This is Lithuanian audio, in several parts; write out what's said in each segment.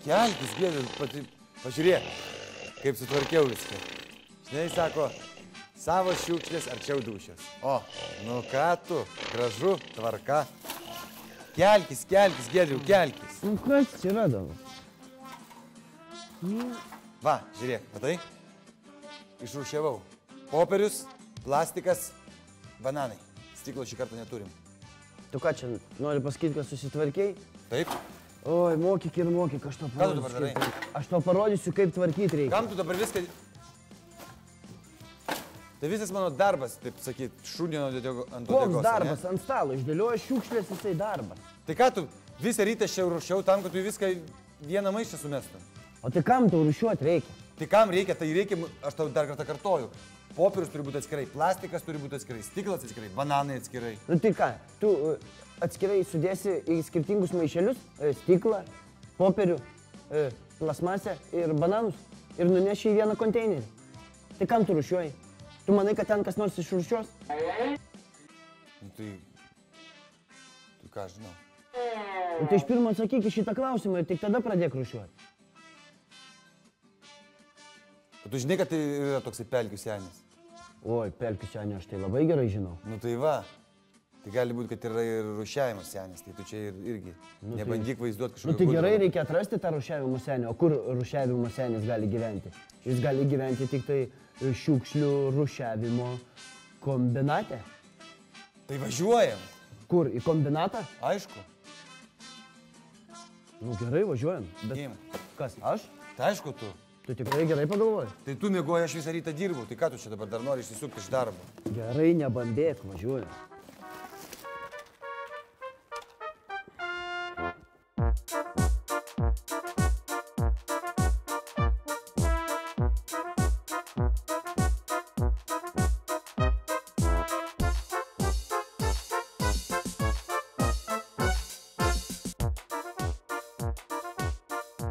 kelkis, Giedriau, pažiūrėk, kaip sutvarkiau viską. Žinai, sako, savo šiukšlės arčiau dūšios. O, nu ką tu, gražu, tvarka. Kelkis, Giedriau, kelkis. Nu, kas čia yra dabar? Va, žiūrėk, matai? Išrūšiavau. Popierius, plastikas, bananai. Stiklo šį kartą neturim. Tu ką čia, nori pasakyti, kad susitvarkiai? Taip. Oi, mokyk ir mokyk, aš to parodysiu. Ką tu dabar darai? Aš to parodysiu, kaip tvarkyti reikia. Kam tu dabar viską... Tai visas mano darbas, taip sakyt, šūnio ant uodegos. Koks darbas? Ant stalo, išdėlioja šiukšlės, jisai darbas. Tai ką tu visą rytą čia rušiau tam, kad tu viską vieną maišą sumestum? O tai kam tau rūšiuoti reikia? Tai kam reikia? Tai reikia, aš tau dar kartą kartoju. Popierius turi būti atskirai, plastikas turi būti atskirai, stiklas atskirai, bananai atskirai. Nu tai ką, tu atskirai sudėsi į skirtingus maišelius, stiklą, popierių, plasmasę ir bananus ir nuneši į vieną konteinerį. Tai kam tu rūšiuoji? Tu manai, kad ten kas nors išrūšiuos? Nu tai... Tu ką žinau? Nu tai iš pirmo atsakyk į šitą klausimą ir tik tada pradėk rūšiuoti. Tu žinai, kad tai yra toksai pelkių senis? Oi, pelkių senį aš tai labai gerai žinau. Nu tai va. Tai gali būti, kad yra ir rūšiavimo senis, tai tu čia irgi nebandyk vaizduoti kažkokį... Nu tai gerai, reikia atrasti tą rūšiavimo senį. O kur rūšiavimo senis gali gyventi? Jis gali gyventi tik tai šiukšlių rūšiavimo kombinate. Tai važiuojam. Kur, į kombinatą? Aišku. Nu gerai, važiuojam. Bet Gim. kas, aš? Tai aišku tu. Tu tikrai gerai pagalvoji? Tai tu miegoji, aš visą rytą dirbau. Tai ką tu čia dabar dar nori išsisukti iš darbo? Gerai, nebambėk, važiuojam.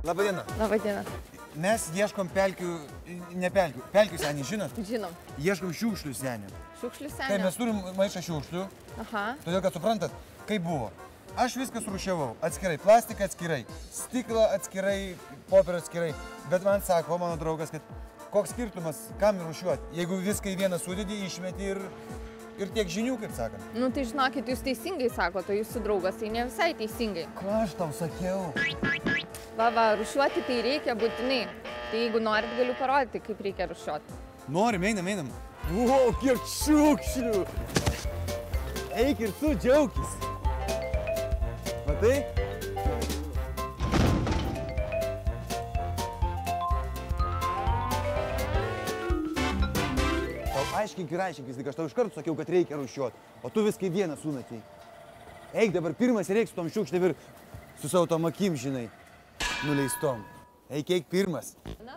Labadiena. Labadiena. Mes ieškom pelkių, ne pelkių, pelkių senį, žinot? Žinom. Ieškom šiukšlių senį. Šiukšlių Taip, senį. mes turim maišą šiukšlių, Aha. todėl kad suprantat, kaip buvo. Aš viską surūšiavau, atskirai, plastiką atskirai, stiklą atskirai, popierių atskirai, bet man sako mano draugas, kad koks skirtumas, kam rūšiuoti, jeigu viską į vieną sudėdį, išmeti ir tiek žinių, kaip sakant. Nu tai žinokit, jūs teisingai sakote, o jūsų draugas tai ne visai teisingai. Ką aš tau sakiau? Va, rūšiuoti tai reikia būtinai. Tai jeigu norit, galiu parodyti, kaip reikia rūšiuoti. Norim, einam. O, kiek šiukšlių! Eik ir tu džiaukis. Matai? Tau aiškink ir aiškinkis, tik aš tau iš karto sakiau, kad reikia rūšiuoti, o tu viską į vieną sumetei. Eik dabar pirmas ir eik su tom šiukšlėm ir su savo tom akim, žinai, nuleistom. Eik pirmas.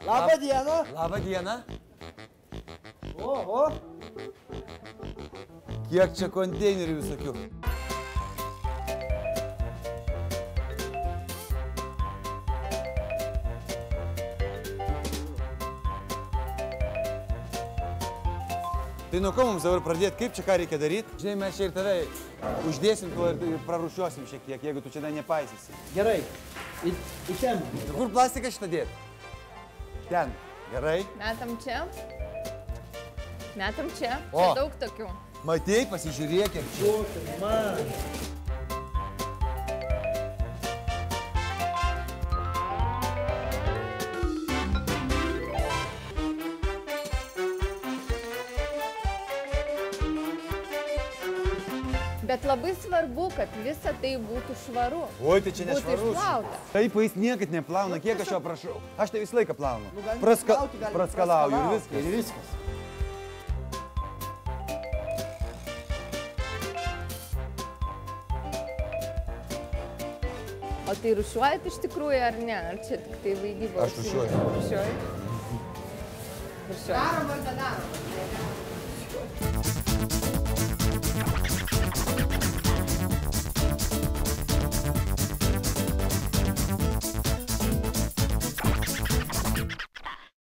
Labą dieną! Labą dieną. O. Kiek čia konteinerių visokių. Tai nuo ko mums dabar pradėti, kaip čia ką reikia daryti? Žinai, mes čia ir tave uždėsim tuo ir prarūšiuosim šiek tiek, jeigu tu čia dar nepaisysi. Gerai, į temą. Kur plastiką šitą dėti? Ten. Gerai. Metam čia. Metam čia. O. Čia daug tokių. Matei, pasižiūrėk ir čia. Man. Bet labai svarbu, kad visa tai būtų švaru. Oi, tai čia Būtų nešvarus. išplauta. Taip, jis niekad neplauna, kiek aš jo prašau. Aš tai visą laiką plaunu. galim Praskalauju praskalauti, ir galim viskas. ir viskas. O tai rūšiuojat iš tikrųjų ar ne? Ar čia tik tai vaidyba? Aš rūšiuoju. Rūšiuoju? Rūšiuoju. Darom arba darom.